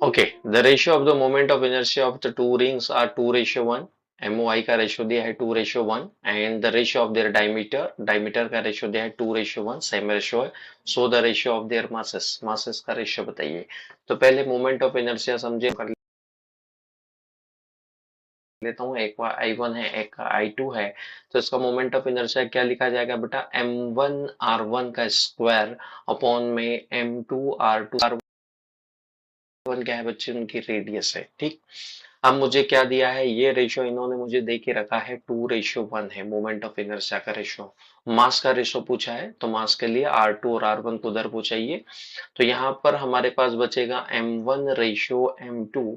Okay, the ratio of the moment of inertia of the two rings are 2:1. MOI का ratio दिया है 2:1 and the ratio of their diameter का ratio दिया है 2:1, same ratio है. So the ratio of their masses का ratio बताइए. तो पहले मोमेंट ऑफ इनर्शिया समझे कर लेता हूँ. एक का I1 है, एक का I2 है. तो इसका मोमेंट ऑफ इनर्शिया क्या लिखा जाएगा बेटा? M1 R1 का स्क्वायर अपॉन में M2 R2 R1 क्या है बच्चे? उनकी रेडियस है. ठीक. अब मुझे क्या दिया है? ये रेशियो इन्होंने मुझे दे के रखा है 2:1 है मोमेंट ऑफ इनर्शिया का रेशियो. मास का रेशियो पूछा है तो मास के लिए R2 और R1 को उधर पूछाइए. तो यहाँ पर हमारे पास बचेगा M1:M2.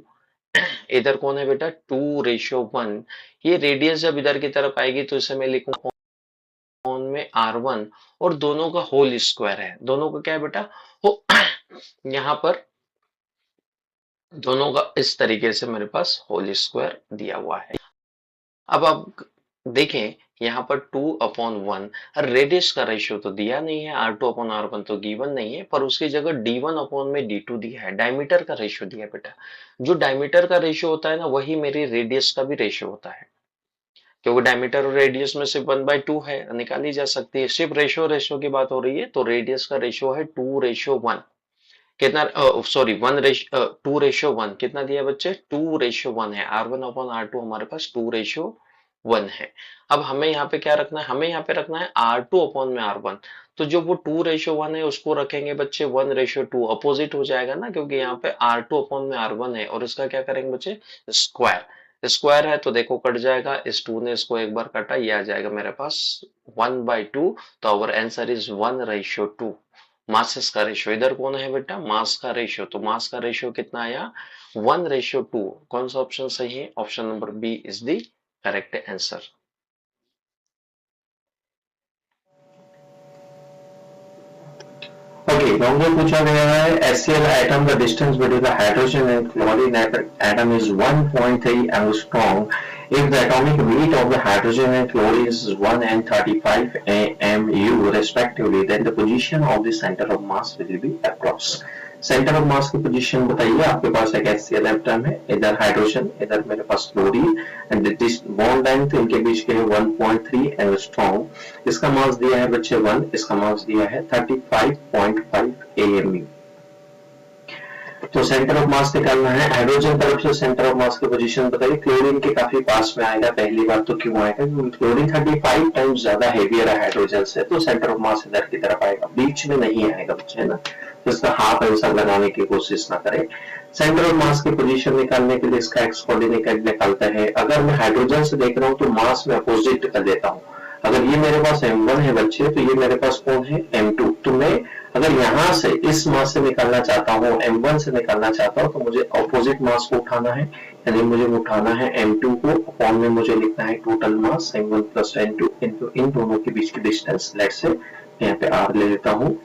इधर कौन है बेटा? 2:1. ये रेडियस जब इधर की तरफ आएगी तो इसे मैं लिखूंगा अपॉन में R1 और दोनों का होल स्क्वायर है. दोनों का क्या है बेटा? हो यहाँ पर दोनों का इस तरीके से मेरे पास होल स्क्वायर दिया हुआ है. अब आप देखें यहाँ पर 2/1 रेडियस का रेशियो तो दिया नहीं है. R2/R1 तो गिवन नहीं है, पर उसकी जगह D1/D2 दिया है. डायमीटर का रेशियो दिया है बेटा. जो डायमीटर का रेशियो होता है ना, वही मेरी रेडियस का भी रेशियो होता है. क्योंकि डायमीटर और रेडियस में सिर्फ 1/2 है, निकाली जा सकती है. सिर्फ रेशियो की बात हो रही है तो रेडियस का रेशियो है 2:1. कितना? सॉरी, 2:1. कितना दिया बच्चे? 2:1 है. R1/R2 हमारे पास 2:1 है. अब हमें यहाँ पे क्या रखना है? हमें यहाँ पे रखना है R2/R1. तो जो वो 2:1 है उसको रखेंगे बच्चे 1:2. अपोजिट हो जाएगा ना, क्योंकि यहाँ पे R2/R1 है और इसका क्या करेंगे बच्चे? स्क्वायर. स्क्वायर है तो देखो कट जाएगा. इस 2 ने इसको एक बार काटा, ये आ जाएगा मेरे पास 1/2. तो आवर आंसर इज 1:2. मासेस का रेशियो इधर कौन है बेटा? मास का रेशियो. तो मास का रेशियो कितना आया? 1:2. कौन सा ऑप्शन सही है? Option number B is the correct answer. Okay, long पूछा गया है HCl atom the distance between the hydrogen and chlorine atom is 1.3 angstrom. If the atomic weight of the hydrogen and chlorine is 1 and 35 mu respectively, then the position of the center of mass will be approx. Centre of mass की position बताइए. आपके पास एक HCl atom है, इधर hydrogen, इधर मेरे पास chlorine and this bond length इनके बीच के है 1.3 एंगस्ट्रॉम. इसका मास दिया है बच्चे 1, इसका मास दिया है 35.5 AMU. तो सेंटर ऑफ मास निकालना है. हाइड्रोजन तरफ से सेंटर ऑफ मास की पोजीशन बताइए. क्लोरीन के काफी पास में आएगा. पहली बात तो क्यों आएगा? क्योंकि क्लोरीन 35 टाइम्स ज्यादा हेवियर है हाइड्रोजन से, तो सेंटर ऑफ मास इधर की तरफ आएगा, बीच में नहीं आएगा बच्चे, है ना. तो इसका हाफ आंसर लगाने की कोशिश ना करें. सेंटर ऑफ मास की पोजीशन निकालने के लिए इसका एक्स कोऑर्डिनेट निकालते हैं. अगर मैं हाइड्रोजन से देख रहा हूँ तो मास में अपोजिट कर देता हूँ. अगर ये मेरे पास M1 है बच्चे, तो ये मेरे पास कौन है? M2. तो मैं अगर यहाँ से इस मास से निकालना चाहता हूँ, M1 से निकालना चाहता हूँ, तो मुझे ऑपोजिट मास को उठाना है. यानी मुझे उठाना है M2 को. अपॉन में मुझे लिखना है total mass M1 plus M2 into in दोनों के बीच की डिस्टेंस. लेट से यहाँ पे R ले लेता हूँ.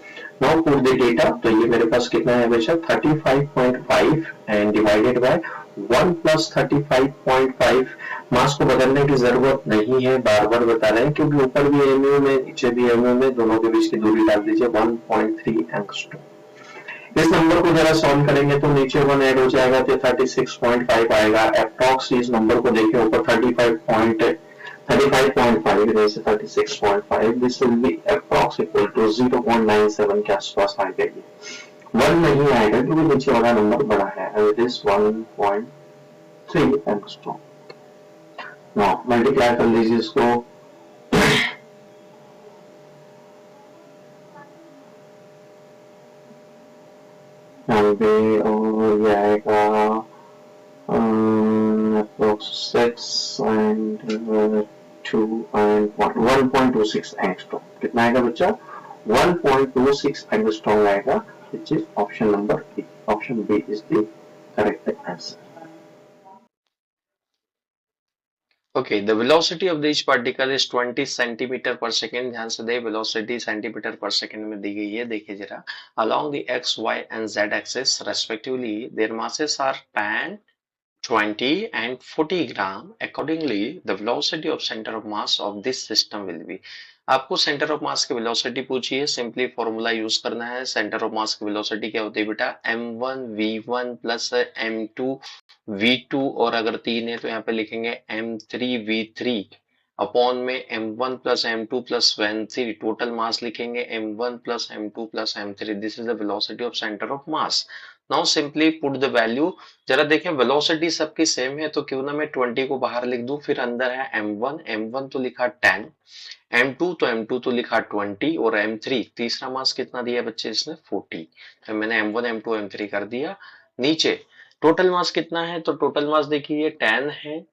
Now put the data. तो ये मेरे पास कितना है बेशक? 35.5 एंड डिवाइडेड बाय 1 प्लस 35.5. मास को बदलने की जरूरत नहीं है, बार बार बता रहे हैं, क्योंकि ऊपर भी एमयू में नीचे भी एमयू में, दोनों के बीच की दूरी डाल दीजिए 1.3 एंगस्ट्रॉम. इस नंबर को जरा सॉल्व करेंगे तो नीचे 1 ऐड हो जाएगा तो 36.5 आएगा. अप्रॉक्स इस नंबर को देखिए, ऊपर 35.5 इधर से 36.5. This will be approx equal to 0.97 के आसपास आएगा. 1 नहीं आएगा क्योंकि नीचे वाला नंबर बड़ा है. It is 1.3 angstrom. Now multiply कर लीजिए इसको. यहाँ पे और ये आएगा अप्रोक्स 6 एंड 2 एंड 1.26 एंगस्ट्रॉम. कितना आएगा बच्चा? 1.26 एंगस्ट्रॉम आएगा, which is option number B. Option B is the correct answer. Okay, the velocity of each particle is 20 centimeter per second. ध्यान से दे, velocity सेंटीमीटर पर सेकंड में दी गई है. देखिए जरा. Along the x, y and z axis respectively, their masses are 10, 20 and 40 gram. Accordingly, the velocity of center of mass of this system will be. आपको centre of mass की velocity पूछी है, सिंपली फॉर्मूला यूज करना है। Centre of mass की velocity क्या होती है बेटा, m1v1 प्लस m2v2, और अगर 3 है तो यहाँ पे लिखेंगे m3v3 अपॉन में m1 plus m2 plus m3, total mass लिखेंगे m1 plus m2 plus m3। This is the velocity of centre of mass. Now simply put the value. जरा देखें वेलोसिटी सबकी सेम है तो क्यों ना मैं 20 को बाहर लिख दूं, फिर अंदर है m1 तो लिखा 10, m2 तो लिखा 20, और m3 तीसरा मास कितना दिया बच्चे इसने 40। तो मैंने m1 m2 m3 कर दिया। नीचे टोटल मास कितना है, तो टोटल मास देखिए 10 है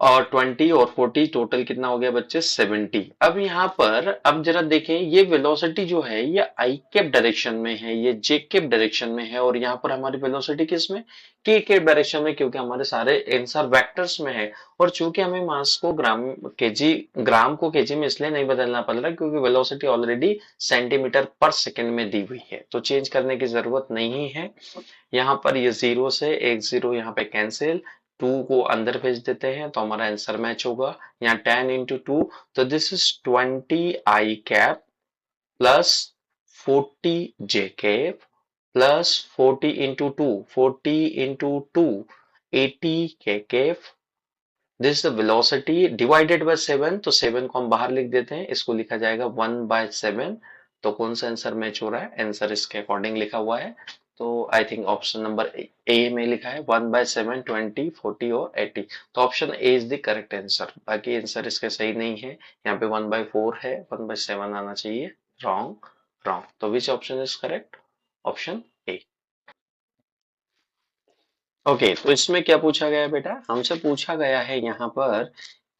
और 20 और 40, टोटल कितना हो गया बच्चे 70। अब यहाँ पर अब जरा देखें ये वेलोसिटी जो है ये आई कैप डायरेक्शन में है, ये जे कैप डायरेक्शन में है, और यहाँ पर हमारी वेलोसिटी किस में, के कैप डायरेक्शन में, क्योंकि हमारे सारे आंसर वेक्टर्स में है। और चूंकि हमें मास को ग्राम को केजी में इसलिए नहीं बदलना पड़ रहा क्योंकि वेलोसिटी ऑलरेडी सेंटीमीटर पर सेकेंड में दी हुई है, तो चेंज करने की जरूरत नहीं है। यहाँ पर ये 0 से एक 0 यहाँ पे कैंसिल, 2 को अंदर भेज देते हैं तो हमारा आंसर मैच होगा। यहाँ 10 इंटू 2, तो this is 20 I cap plus 40 J cap plus 40 into 2, 40 into 2 80 के cap. This is the velocity divided by 7, तो 7 को हम बाहर लिख देते हैं, इसको लिखा जाएगा 1/7। तो कौन सा आंसर मैच हो रहा है, आंसर इसके अकॉर्डिंग लिखा हुआ है। तो I think option number A में लिखा है 1/7, 20, 40 और 80। तो option A is the correct answer. बाकी आंसर इसके सही नहीं है, यहाँ पे 1/4 है, 1/7 आना चाहिए। Wrong, wrong. तो which option is correct, option A. Okay, तो इसमें क्या पूछा गया है बेटा, हमसे पूछा गया है यहाँ पर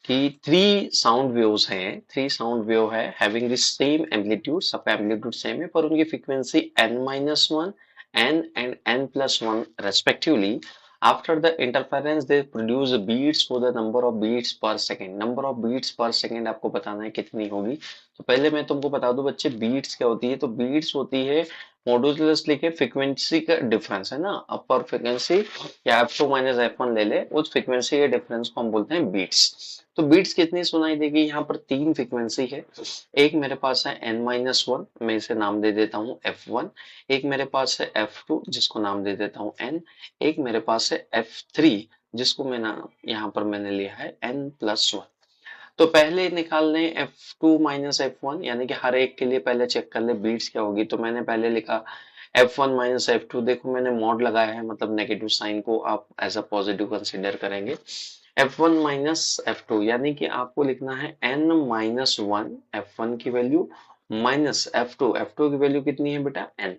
कि 3 साउंड वेव्स हैं, 3 साउंड वेव है हैविंग द सेम एम्पलीट्यूड, सबका एम्पलीट्यूड सेम है पर उनकी frequency n-1, n and n+1 respectively. After the interference they produce beats for the number of beats per second. Number of beats per second आपको बताना है कितनी होगी। तो पहले मैं तुमको बता दूं बच्चे बीट्स क्या होती है, तो बीट्स होती है मॉड्यूलस लिखे फ्रीक्वेंसी का डिफरेंस है ना, अपर फ्रीक्वेंसी या f2 माइनस f1 ले ले, उस फ्रीक्वेंसी के डिफरेंस को हम बोलते हैं बीट्स। तो बीट्स कितनी सुनाई देगी, यहाँ पर 3 फ्रीक्वेंसी है। एक मेरे पास है n-1, मैं इसे नाम दे देता हूँ f1। एक मेरे पास है f2 जिसको नाम दे देता हूँ n। एक मेरे पास है f3 जिसको मैं नाम यहाँ पर मैंने लिया है n+1। तो पहले निकाल लें f2 माइनस f1, यानी कि हर एक के लिए पहले चेक कर ले बीट्स क्या होगी। तो मैंने पहले लिखा f1 माइनस f2, देखो मैंने मॉड लगाया है मतलब नेगेटिव साइन को आप एज अ पॉजिटिव कंसीडर करेंगे। f1 माइनस f2 यानी कि आपको लिखना है n-1 f1 की वैल्यू माइनस f2 की वैल्यू कितनी है बेटा n।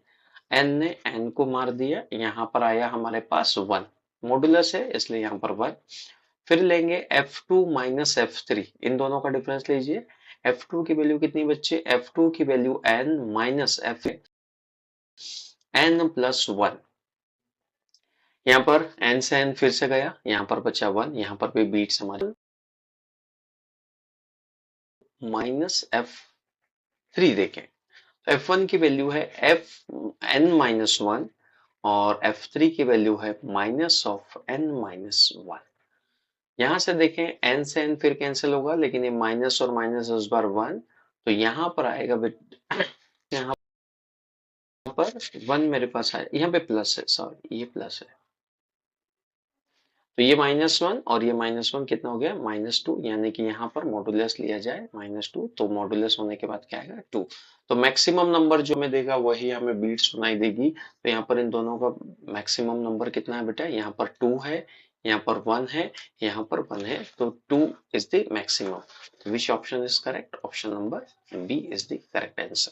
n ने n को मार दिया, यहाँ पर आया हमारे पास 1, मॉडुलस है इसलिए यहाँ पर 1। फिर लेंगे f2 माइनस f3, इन दोनों का डिफरेंस लीजिए। f2 की वैल्यू कितनी बच्चे, f2 की value n minus f n+1। यहाँ पर n से n फिर से गया, यहाँ पर बचा 1, यहाँ पर भी बीट्स हमारे माइनस f3 देखें। f1 की वैल्यू है n-1 और f3 की वैल्यू है माइनस ऑफ n-1। यहां से देखें n से n फिर कैंसिल होगा, लेकिन ये माइनस और माइनस इस बार 1, तो यहां पर आएगा यहाँ पर 1 मेरे पास है, यहाँ पे प्लस है, सॉरी ये प्लस है, तो ये -1 और ये -1 कितना हो गया -2, यानी कि यहाँ पर मॉडुलस लिया जाए -2, तो मॉडुलस होने के बाद क्या आएगा 2। तो मैक्सिमम नंबर जो हमें देगा वही हमें बीट सुनाई देगी। तो यहाँ पर इन दोनों का मैक्सिमम नंबर कितना है बेटा, यहाँ पर 2 है, यहाँ पर 1 है, यहाँ पर 1 है, तो 2 is the maximum. Which option is correct, option number B is the correct answer.